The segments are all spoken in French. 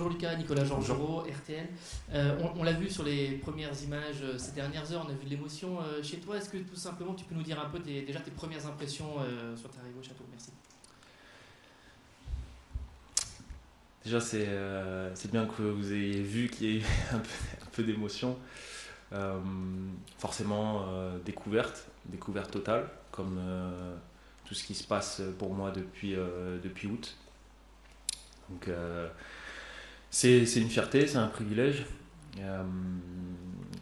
Bonjour Lucas, Nicolas Georgerot, RTL. On l'a vu sur les premières images ces dernières heures, on a vu de l'émotion chez toi. Est-ce que tout simplement tu peux nous dire un peu déjà tes premières impressions sur ta arrivée au château? Merci. Déjà, c'est bien que vous ayez vu qu'il y ait eu un peu d'émotion. Forcément, découverte totale, comme tout ce qui se passe pour moi depuis août. Donc, c'est une fierté, c'est un privilège.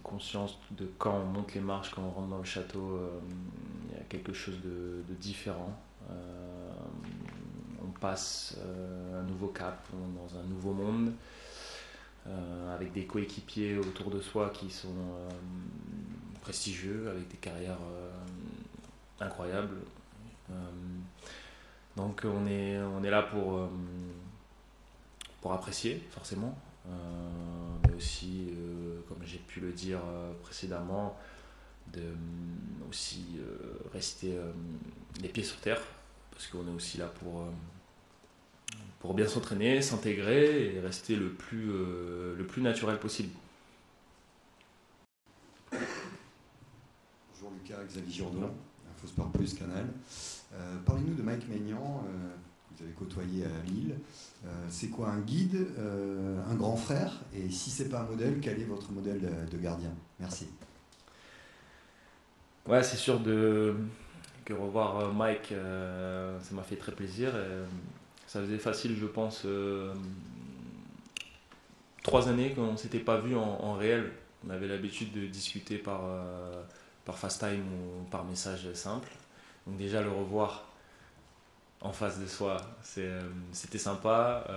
Conscience de quand on monte les marches, quand on rentre dans le château, il y a quelque chose de différent. On passe un nouveau cap, on est dans un nouveau monde, avec des coéquipiers autour de soi qui sont prestigieux, avec des carrières incroyables. Donc on est là pour apprécier, forcément, mais aussi, comme j'ai pu le dire précédemment, aussi rester les pieds sur terre, parce qu'on est aussi là pour bien s'entraîner, s'intégrer et rester le plus naturel possible. Bonjour Lucas, Xavier Jourdain, InfoSport Plus Canal. Parlez-nous de Mike Maignan, que vous avez côtoyé à Lille. C'est quoi un guide, un grand frère? Et si c'est pas un modèle, quel est votre modèle de gardien? Merci. Ouais, c'est sûr que revoir Mike, ça m'a fait très plaisir. Ça faisait facile, je pense, 3 années qu'on ne s'était pas vu en réel. On avait l'habitude de discuter par FaceTime ou par message simple. Donc déjà le revoir en face de soi, c'était sympa.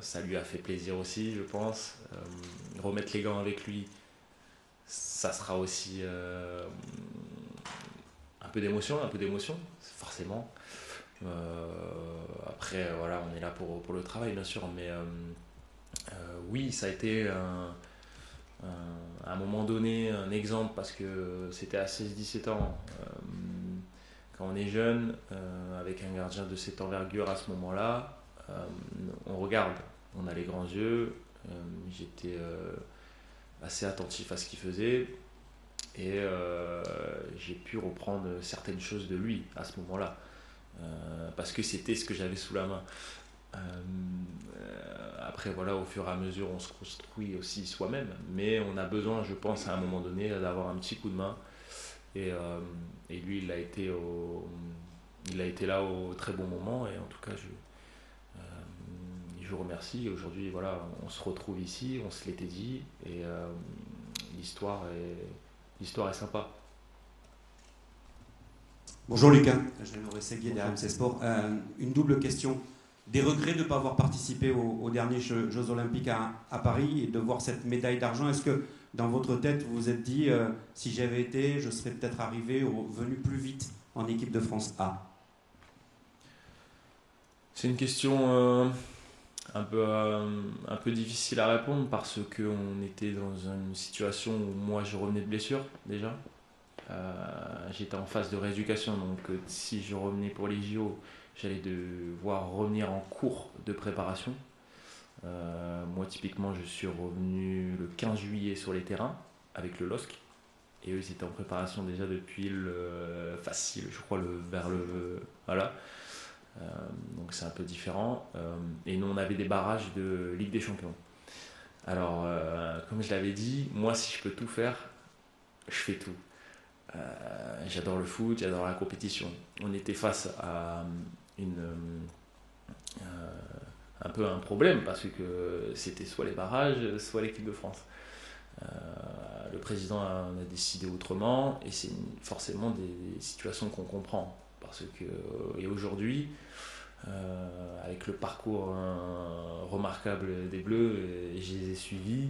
Ça lui a fait plaisir aussi, je pense. Remettre les gants avec lui, ça sera aussi un peu d'émotion, forcément. Après, voilà, on est là pour le travail, bien sûr, mais oui, ça a été à un moment donné un exemple, parce que c'était à 16-17 ans. Quand on est jeune, avec un gardien de cette envergure à ce moment-là, on regarde, on a les grands yeux. J'étais assez attentif à ce qu'il faisait, et j'ai pu reprendre certaines choses de lui à ce moment-là, parce que c'était ce que j'avais sous la main. Après, voilà, au fur et à mesure, on se construit aussi soi-même, mais on a besoin, je pense, à un moment donné, d'avoir un petit coup de main. Et lui, il a été là au très bon moment, et en tout cas, je remercie. Aujourd'hui, voilà, on se retrouve ici, on se l'était dit, et l'histoire est sympa. Bonjour Lucas, je m'appelle Seguier d'RMC Sport. Une double question. Des regrets de ne pas avoir participé aux derniers Jeux Olympiques à Paris et de voir cette médaille d'argent. Est-ce que dans votre tête, vous vous êtes dit, si j'avais été, je serais peut-être venu plus vite en équipe de France A? C'est une question un peu difficile à répondre, parce qu'on était dans une situation où moi je revenais de blessure déjà. J'étais en phase de rééducation, donc si je revenais pour les JO, j'allais devoir revenir en cours de préparation. Moi, typiquement, je suis revenu le 15 juillet sur les terrains avec le LOSC, et eux, ils étaient en préparation déjà depuis je crois, voilà. Donc c'est un peu différent. Et nous, on avait des barrages de Ligue des Champions. Alors, comme je l'avais dit, moi, si je peux tout faire, je fais tout. J'adore le foot, j'adore la compétition. On était face à un peu un problème, parce que c'était soit les barrages, soit l'équipe de France. Le président a décidé autrement, et c'est forcément des situations qu'on comprend, parce que et aujourd'hui, avec le parcours remarquable des Bleus, et je les ai suivis,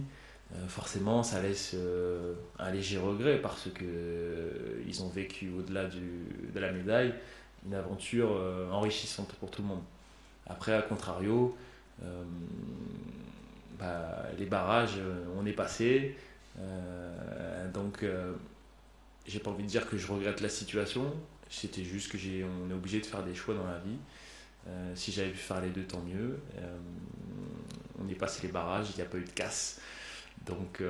forcément ça laisse un léger regret, parce que ils ont vécu au-delà de la médaille une aventure enrichissante pour tout le monde. Après, à contrario, les barrages, on est passé, donc j'ai pas envie de dire que je regrette la situation. C'était juste que on est obligé de faire des choix dans la vie. Si j'avais pu faire les deux, tant mieux. On est passé les barrages, il n'y a pas eu de casse. Donc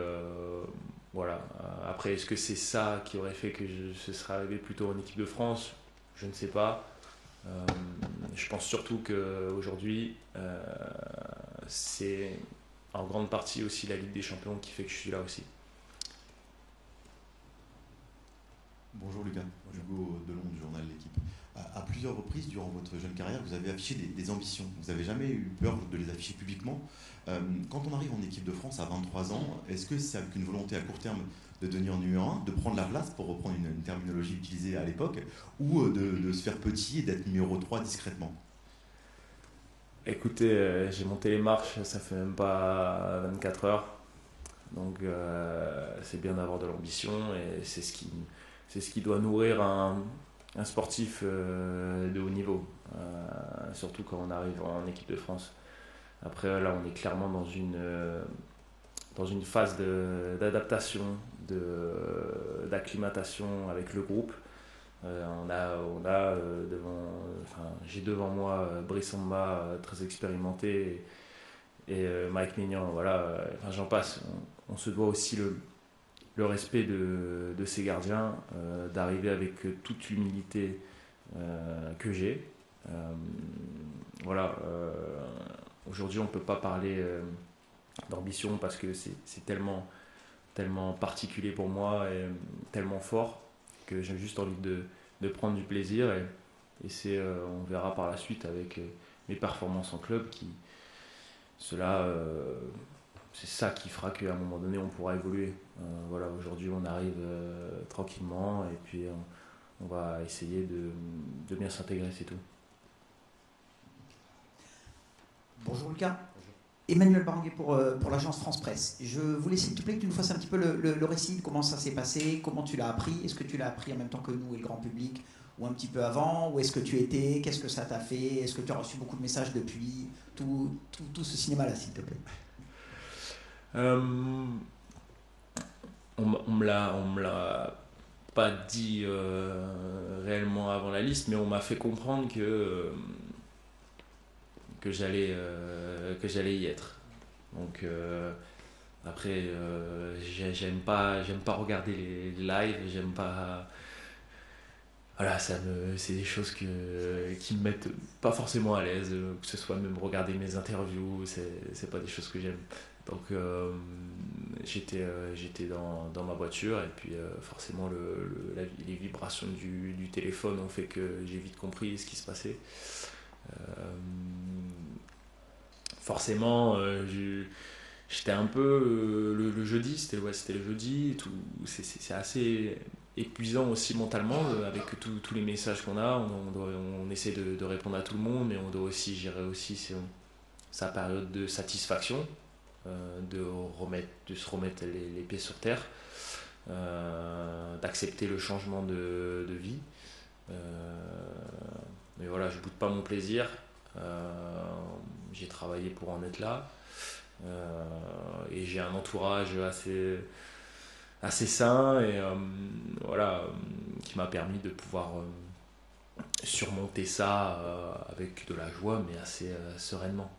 voilà. Après, est-ce que c'est ça qui aurait fait que je serais arrivé plutôt en équipe de France? Je ne sais pas. Je pense surtout qu'aujourd'hui, c'est en grande partie aussi la Ligue des Champions qui fait que je suis là aussi. Bonjour Lucas, Hugo Delon du journal L'Équipe. À plusieurs reprises durant votre jeune carrière, vous avez affiché des ambitions. Vous n'avez jamais eu peur de les afficher publiquement. Quand on arrive en équipe de France à 23 ans, est-ce que c'est avec une volonté à court terme de devenir numéro 1, de prendre la place, pour reprendre une terminologie utilisée à l'époque, ou de se faire petit et d'être numéro 3 discrètement? Écoutez, j'ai monté les marches, ça fait même pas 24 heures. Donc c'est bien d'avoir de l'ambition et c'est ce qui doit nourrir un sportif de haut niveau, surtout quand on arrive en équipe de France. Après là on est clairement dans une phase d'adaptation, d'acclimatation avec le groupe. J'ai devant moi Brice Samba, très expérimenté, et Mike Maignan, voilà, j'en passe. On se doit aussi le respect de ces gardiens, d'arriver avec toute l'humilité que j'ai. Aujourd'hui, on ne peut pas parler d'ambition parce que c'est tellement, tellement particulier pour moi et tellement fort que j'ai juste envie de prendre du plaisir. Et on verra par la suite avec mes performances en club c'est ça qui fera qu'à un moment donné on pourra évoluer. Aujourd'hui on arrive tranquillement et puis on va essayer de bien s'intégrer, c'est tout. Bonjour Lucas. Emmanuel Baranguet pour l'agence France Presse. Je voulais s'il te plaît que tu nous fasses un petit peu le récit de comment ça s'est passé, comment tu l'as appris. Est-ce que tu l'as appris en même temps que nous et le grand public, ou un petit peu avant? Où est-ce que tu étais? Qu'est-ce que ça t'a fait? Est-ce que tu as reçu beaucoup de messages depuis? Tout ce cinéma-là, s'il te plaît. On me l'a pas dit réellement avant la liste, mais on m'a fait comprendre que j'allais y être. Donc après j'aime pas regarder les lives, j'aime pas, voilà, c'est des choses qui me mettent pas forcément à l'aise, que ce soit même regarder mes interviews, c'est pas des choses que j'aime. Donc j'étais dans ma voiture et puis forcément les vibrations du téléphone ont fait que j'ai vite compris ce qui se passait. Forcément j'étais un peu le jeudi, c'était le jeudi, c'est assez épuisant aussi mentalement avec tous les messages qu'on a. On essaie de répondre à tout le monde, mais on doit aussi gérer aussi sa période de satisfaction, de se remettre les pieds sur terre, d'accepter le changement de vie. Mais voilà, je boude pas mon plaisir. J'ai travaillé pour en être là, et j'ai un entourage assez sain et qui m'a permis de pouvoir surmonter ça avec de la joie, mais assez sereinement.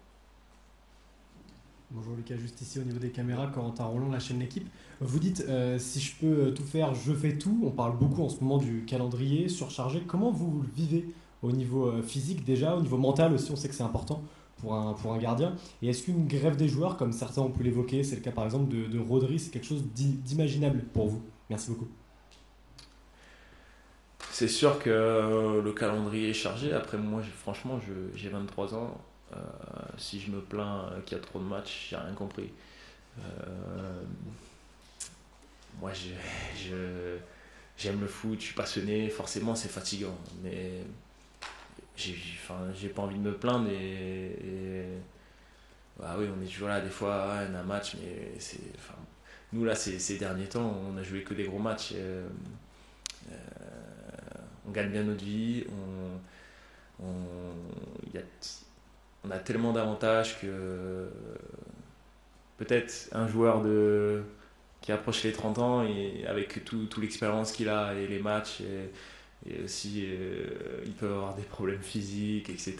Bonjour Lucas, juste ici au niveau des caméras, Corentin Roland, la chaîne L'Équipe. Vous dites si je peux tout faire, je fais tout. On parle beaucoup en ce moment du calendrier surchargé. Comment vous le vivez au niveau physique déjà, au niveau mental aussi? On sait que c'est important pour un gardien. Et est-ce qu'une grève des joueurs, comme certains ont pu l'évoquer, c'est le cas par exemple de Rodri, c'est quelque chose d'imaginable pour vous? Merci beaucoup. C'est sûr que le calendrier est chargé. Après moi, franchement, j'ai 23 ans. Si je me plains qu'il y a trop de matchs, j'ai rien compris. Moi, j'aime le foot, je suis passionné. Forcément, c'est fatigant, mais j'ai pas envie de me plaindre. Oui, on est toujours là des fois, on a un match, mais nous là, ces derniers temps, on a joué que des gros matchs. On gagne bien notre vie. On a tellement d'avantages que peut-être un joueur qui approche les 30 ans et avec toute l'expérience qu'il a et les matchs Et aussi, ils peuvent avoir des problèmes physiques, etc.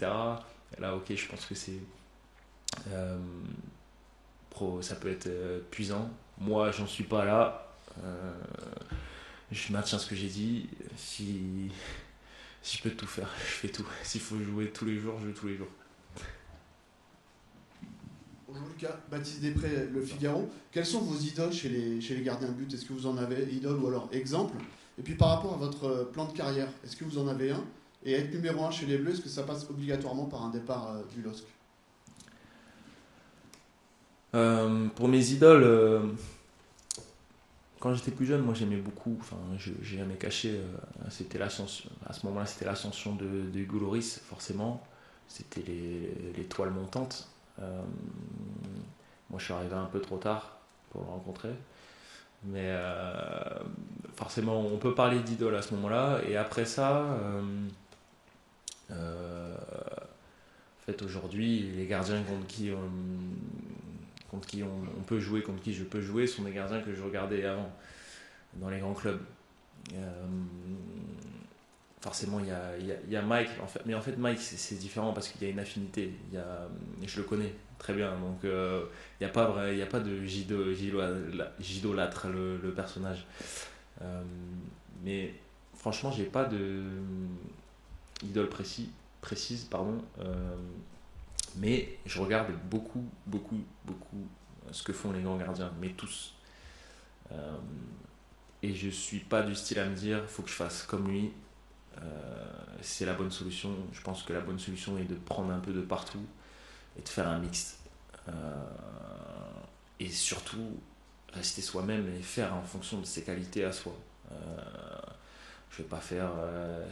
Et là, ok, je pense que c'est ça peut être puissant. Moi, j'en suis pas là. Je maintiens ce que j'ai dit. Si je peux tout faire, je fais tout. S'il faut jouer tous les jours, je joue tous les jours. Bonjour Lucas, Baptiste Després, Le Figaro. Quels sont vos idoles chez les gardiens de but? Est-ce que vous en avez idole ou alors exemple? Et puis par rapport à votre plan de carrière, est-ce que vous en avez un? Et être numéro 1 chez les Bleus, est-ce que ça passe obligatoirement par un départ du LOSC? Pour mes idoles, quand j'étais plus jeune, moi j'aimais beaucoup, enfin j'ai jamais caché, c'était l'ascension, à ce moment-là c'était l'ascension de Hugo Lloris, forcément, c'était les toiles montantes. Moi je suis arrivé un peu trop tard pour le rencontrer, mais forcément on peut parler d'idole à ce moment-là. Et après ça, en fait aujourd'hui les gardiens contre qui on peut jouer, contre qui je peux jouer, sont des gardiens que je regardais avant dans les grands clubs. Forcément il y a Mike, mais en fait Mike c'est différent parce qu'il y a une affinité, je le connais très bien, donc il n'y a pas de j'idolâtre le personnage. Mais franchement j'ai pas de idole précise, pardon. Mais je regarde beaucoup ce que font les grands gardiens, mais tous. Et je suis pas du style à me dire faut que je fasse comme lui. C'est la bonne solution. Je pense que la bonne solution est de prendre un peu de partout et de faire un mix. Et surtout rester soi-même et faire en fonction de ses qualités à soi. Je vais pas faire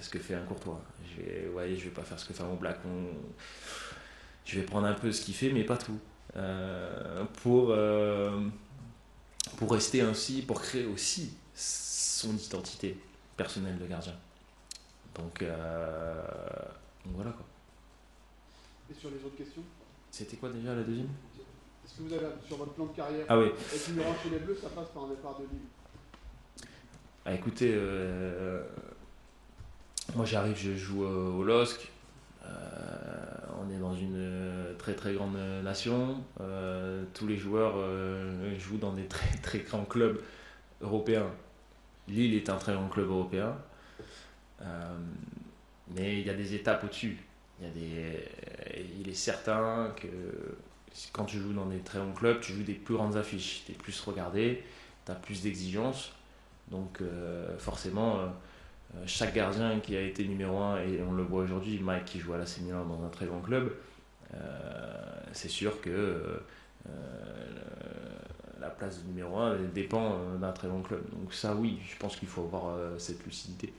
ce que fait un Courtois. Je vais pas faire ce que fait un Oblak. Je vais prendre un peu ce qu'il fait, mais pas tout. Pour rester ainsi, pour créer aussi son identité personnelle de gardien. Donc voilà quoi. Et sur les autres questions? C'était quoi déjà la deuxième? Est-ce que vous avez, sur votre plan de carrière, ah oui, être numéro 1 chez les Bleus, ça passe par un départ de Lille? Écoutez, moi j'arrive, je joue au LOSC. On est dans une très très grande nation. Tous les joueurs jouent dans des très très grands clubs européens. Lille est un très grand club européen. Mais il y a des étapes au-dessus. Il est certain que quand tu joues dans des très grands clubs, tu joues des plus grandes affiches. Tu es plus regardé, tu as plus d'exigences. Donc forcément, chaque gardien qui a été numéro 1, et on le voit aujourd'hui, Mike qui joue à l'AC Milan dans un très grand club, c'est sûr que la place de numéro 1 dépend d'un très grand club. Donc ça oui, je pense qu'il faut avoir cette lucidité.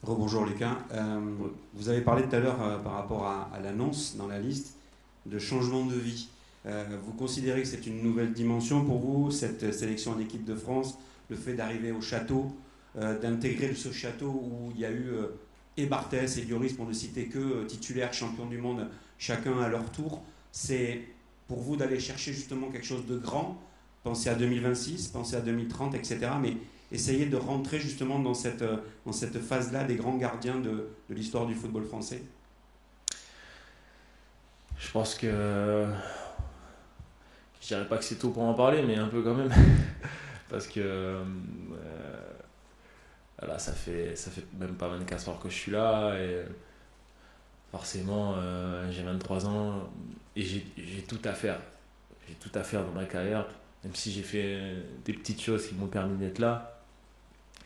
Rebonjour Lucas. Vous avez parlé tout à l'heure par rapport à l'annonce dans la liste de changement de vie. Vous considérez que c'est une nouvelle dimension pour vous, cette sélection en équipe de France, le fait d'arriver au château, d'intégrer ce château où il y a eu et Barthès et Lloris, pour ne citer que titulaires champions du monde, chacun à leur tour. C'est pour vous d'aller chercher justement quelque chose de grand, penser à 2026, penser à 2030, etc. Mais essayer de rentrer justement dans cette phase-là des grands gardiens de l'histoire du football français. Je pense que... Je dirais pas que c'est tôt pour en parler, mais un peu quand même. Parce que là, ça fait même pas 24 heures que je suis là. Et forcément, j'ai 23 ans et j'ai tout à faire. J'ai tout à faire dans ma carrière. Même si j'ai fait des petites choses qui m'ont permis d'être là,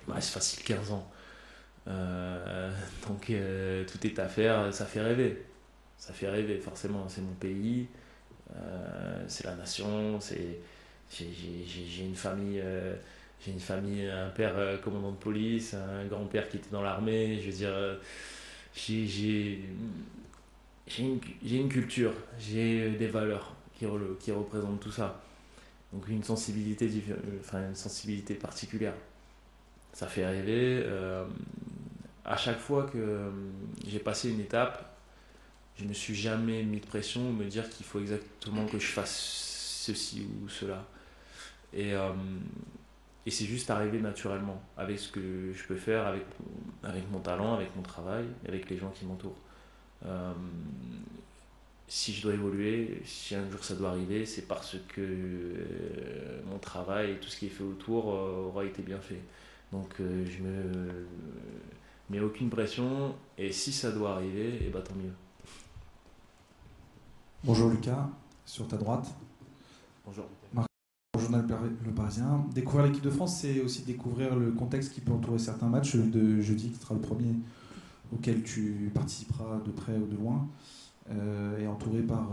il me reste facile 15 ans. Donc tout est à faire, ça fait rêver. Ça fait rêver, forcément. C'est mon pays. C'est la nation, j'ai une famille, un père commandant de police, un grand-père qui était dans l'armée, je veux dire, j'ai une culture, j'ai des valeurs qui représentent tout ça, donc une sensibilité particulière. Ça fait rêver. À chaque fois que j'ai passé une étape, je ne me suis jamais mis de pression, me dire qu'il faut exactement que je fasse ceci ou cela. Et Et c'est juste arrivé naturellement, avec ce que je peux faire, avec mon talent, avec mon travail, avec les gens qui m'entourent. Si je dois évoluer, si un jour ça doit arriver, c'est parce que mon travail et tout ce qui est fait autour aura été bien fait. Donc je me mets aucune pression, et si ça doit arriver, et bah tant mieux. Bonjour Lucas, sur ta droite. Bonjour. Au journal Le Parisien. Découvrir l'équipe de France, c'est aussi découvrir le contexte qui peut entourer certains matchs. Celui de jeudi, qui sera le premier auquel tu participeras de près ou de loin, est entouré par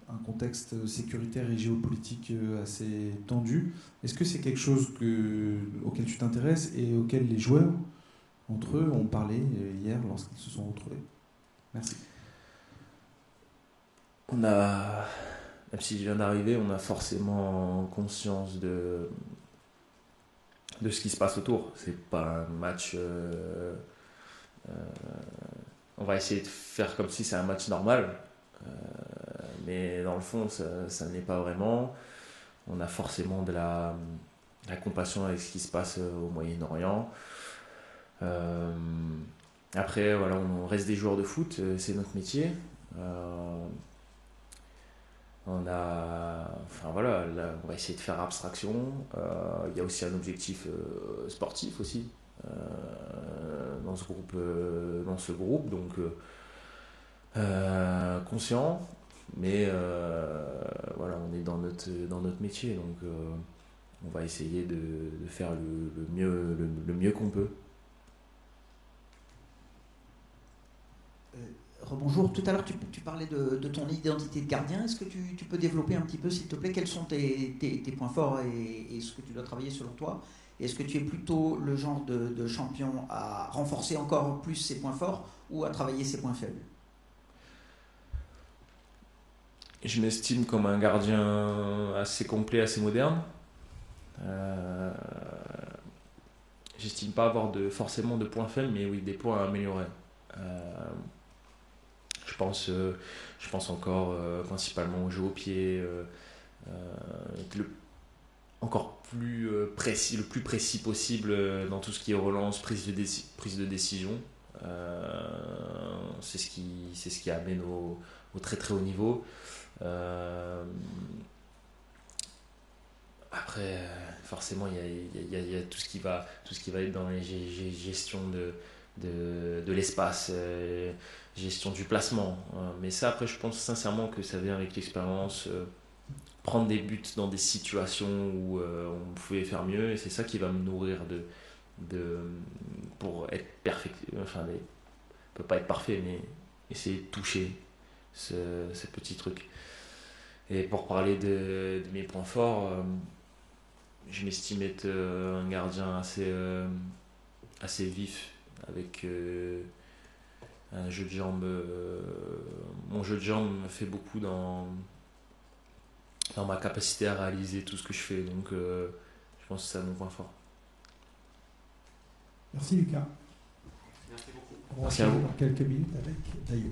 un contexte sécuritaire et géopolitique assez tendu. Est-ce que c'est quelque chose auquel tu t'intéresses et auquel les joueurs, entre eux, ont parlé hier lorsqu'ils se sont retrouvés? Merci. Même si je viens d'arriver, on a forcément conscience de ce qui se passe autour. C'est pas un match. On va essayer de faire comme si c'est un match normal, mais dans le fond, ça n'est pas vraiment. On a forcément de la compassion avec ce qui se passe au Moyen-Orient. Après, voilà, on reste des joueurs de foot, c'est notre métier. Enfin voilà, là, on va essayer de faire abstraction. Il y a aussi un objectif sportif aussi dans ce groupe, donc conscient, mais voilà, on est dans notre métier, donc on va essayer de faire le mieux qu'on peut. Rebonjour, tout à l'heure tu parlais de ton identité de gardien. Est-ce que tu peux développer un petit peu, s'il te plaît, quels sont tes points forts et ce que tu dois travailler selon toi? Est-ce que tu es plutôt le genre de champion à renforcer encore plus ses points forts ou à travailler ses points faibles? Je m'estime comme un gardien assez complet, assez moderne. J'estime pas avoir forcément de points faibles, mais oui, des points à améliorer. Je pense encore principalement au jeu au pied, encore plus précis, le plus précis possible dans tout ce qui est relance, prise de décision. C'est ce qui amène au très très haut niveau. Après, forcément, il y a tout ce qui va être dans les gestions de l'espace, gestion du placement. Mais ça, après, je pense sincèrement que ça vient avec l'expérience. Prendre des buts dans des situations où on pouvait faire mieux, et c'est ça qui va me nourrir pour être perfect. Enfin, on peut pas être parfait, mais essayer de toucher ce petit truc. Et pour parler de mes points forts, je m'estime être un gardien assez vif, avec un jeu de jambes. Mon jeu de jambes me fait beaucoup dans ma capacité à réaliser tout ce que je fais, donc je pense que c'est mon point fort. Merci Lucas. Merci beaucoup. On va Merci à vous. dans quelques minutes avec Dayo.